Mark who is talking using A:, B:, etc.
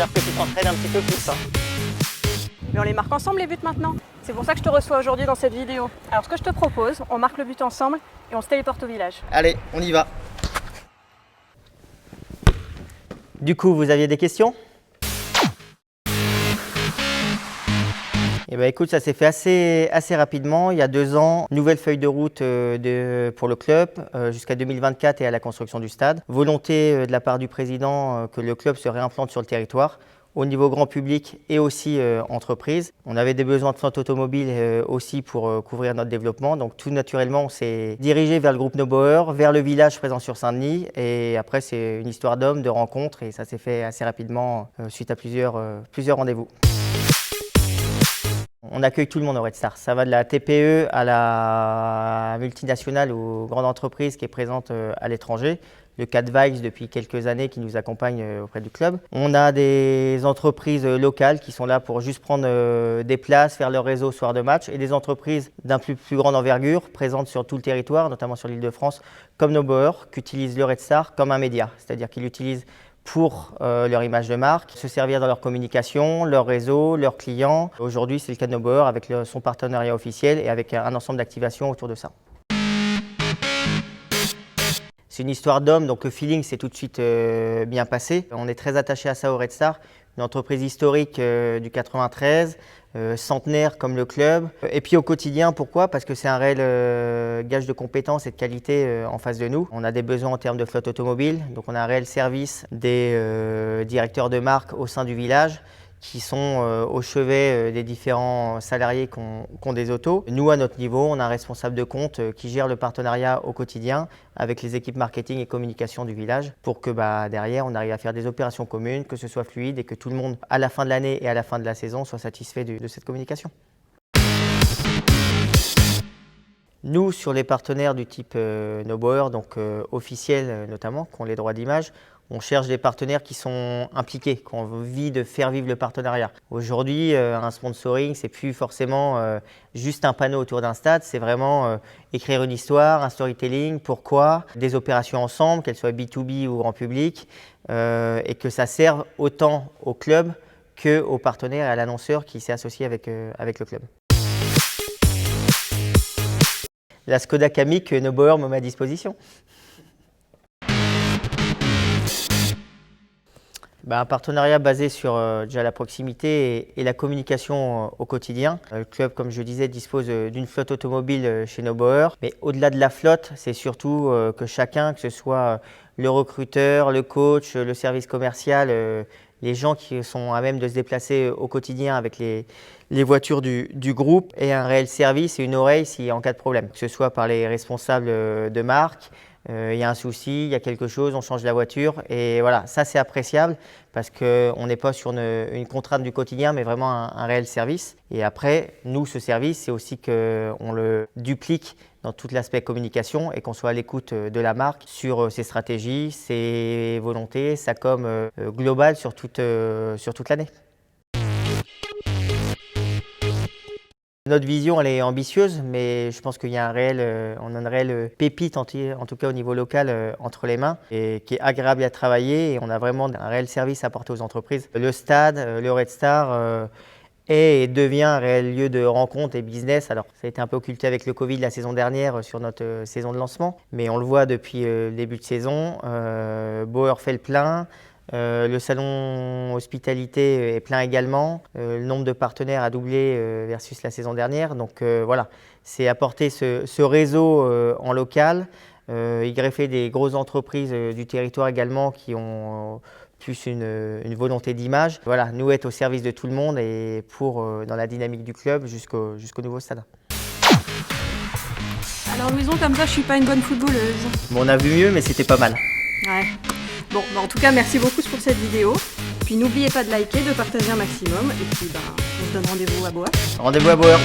A: falloir que tu t'entraînes un petit peu plus. Hein.
B: Mais on les marque ensemble les buts maintenant. C'est pour ça que je te reçois aujourd'hui dans cette vidéo. Alors ce que je te propose, on marque le but ensemble et on se téléporte au village.
A: Allez, on y va. Du coup, vous aviez des questions? Eh ben, écoute, ça s'est fait assez rapidement. Il y a 2 ans, nouvelle feuille de route pour le club jusqu'à 2024 et à la construction du stade. Volonté de la part du président que le club se réimplante sur le territoire au niveau grand public et aussi entreprise. On avait des besoins de flotte automobile aussi pour couvrir notre développement. Donc tout naturellement, on s'est dirigé vers le groupe Neubauer, vers le village présent sur Saint-Denis. Et après, c'est une histoire d'hommes, de rencontres et ça s'est fait assez rapidement suite à plusieurs rendez-vous. On accueille tout le monde au Red Star. Ça va de la TPE à la multinationale ou grande entreprise qui est présente à l'étranger. Le cas de Vice depuis quelques années qui nous accompagne auprès du club. On a des entreprises locales qui sont là pour juste prendre des places, faire leur réseau soir de match et des entreprises d'un plus grande envergure présentes sur tout le territoire, notamment sur l'Île-de-France, comme Neubauer, qui utilisent le Red Star comme un média, c'est-à-dire qu'ils l'utilisent pour leur image de marque, se servir dans leur communication, leur réseau, leurs clients. Aujourd'hui, c'est le cas de Neubauer avec son partenariat officiel et avec un ensemble d'activations autour de ça. C'est une histoire d'homme, donc le feeling s'est tout de suite bien passé. On est très attaché à ça au Red Star, une entreprise historique du 93, centenaire comme le club. Et puis au quotidien, pourquoi? Parce que c'est un réel gage de compétences et de qualité en face de nous. On a des besoins en termes de flotte automobile, donc on a un réel service des directeurs de marque au sein du village qui sont au chevet des différents salariés qui ont des autos. Nous, à notre niveau, on a un responsable de compte qui gère le partenariat au quotidien avec les équipes marketing et communication du village pour que derrière, on arrive à faire des opérations communes, que ce soit fluide et que tout le monde, à la fin de l'année et à la fin de la saison, soit satisfait de cette communication. Nous, sur les partenaires du type Neubauer, donc officiels notamment, qui ont les droits d'image, on cherche des partenaires qui sont impliqués, qui ont envie de faire vivre le partenariat. Aujourd'hui, un sponsoring, c'est plus forcément juste un panneau autour d'un stade, c'est vraiment écrire une histoire, un storytelling, pourquoi, des opérations ensemble, qu'elles soient B2B ou grand public, et que ça serve autant au club qu'aux partenaires et à l'annonceur qui s'est associé avec le club. La Skoda Kamiq que Neubauer me met à disposition. Un partenariat basé sur déjà la proximité et la communication au quotidien. Le club, comme je disais, dispose d'une flotte automobile chez Neubauer. Mais au-delà de la flotte, c'est surtout que chacun, que ce soit le recruteur, le coach, le service commercial, les gens qui sont à même de se déplacer au quotidien avec les voitures du groupe, aient un réel service et une oreille en cas de problème. Que ce soit par les responsables de marque, il y a un souci, il y a quelque chose, on change la voiture et voilà, ça c'est appréciable parce qu'on n'est pas sur une contrainte du quotidien mais vraiment un réel service. Et après, nous, ce service, c'est aussi qu'on le duplique dans tout l'aspect communication et qu'on soit à l'écoute de la marque sur ses stratégies, ses volontés, sa com globale sur toute l'année. Notre vision, elle est ambitieuse, mais je pense qu'il y a on a une réelle pépite, en tout cas au niveau local, entre les mains, et qui est agréable à travailler. Et on a vraiment un réel service à apporter aux entreprises. Le stade, le Red Star, est et devient un réel lieu de rencontre et business. Alors, ça a été un peu occulté avec le Covid la saison dernière sur notre saison de lancement, mais on le voit depuis le début de saison. Bauer fait le plein. Le salon hospitalité est plein également. Le nombre de partenaires a doublé versus la saison dernière. Donc voilà, c'est apporter ce réseau en local, y greffer des grosses entreprises du territoire également qui ont plus une volonté d'image. Voilà, nous être au service de tout le monde et dans la dynamique du club jusqu'au nouveau stade.
B: Alors maison comme ça, je suis pas une bonne footballeuse.
A: Bon, on a vu mieux, mais c'était pas mal.
B: Ouais. Bon, en tout cas, merci beaucoup pour cette vidéo. Puis n'oubliez pas de liker, de partager un maximum. Et puis, on se donne rendez-vous à Bauer.
A: Rendez-vous à Bauer.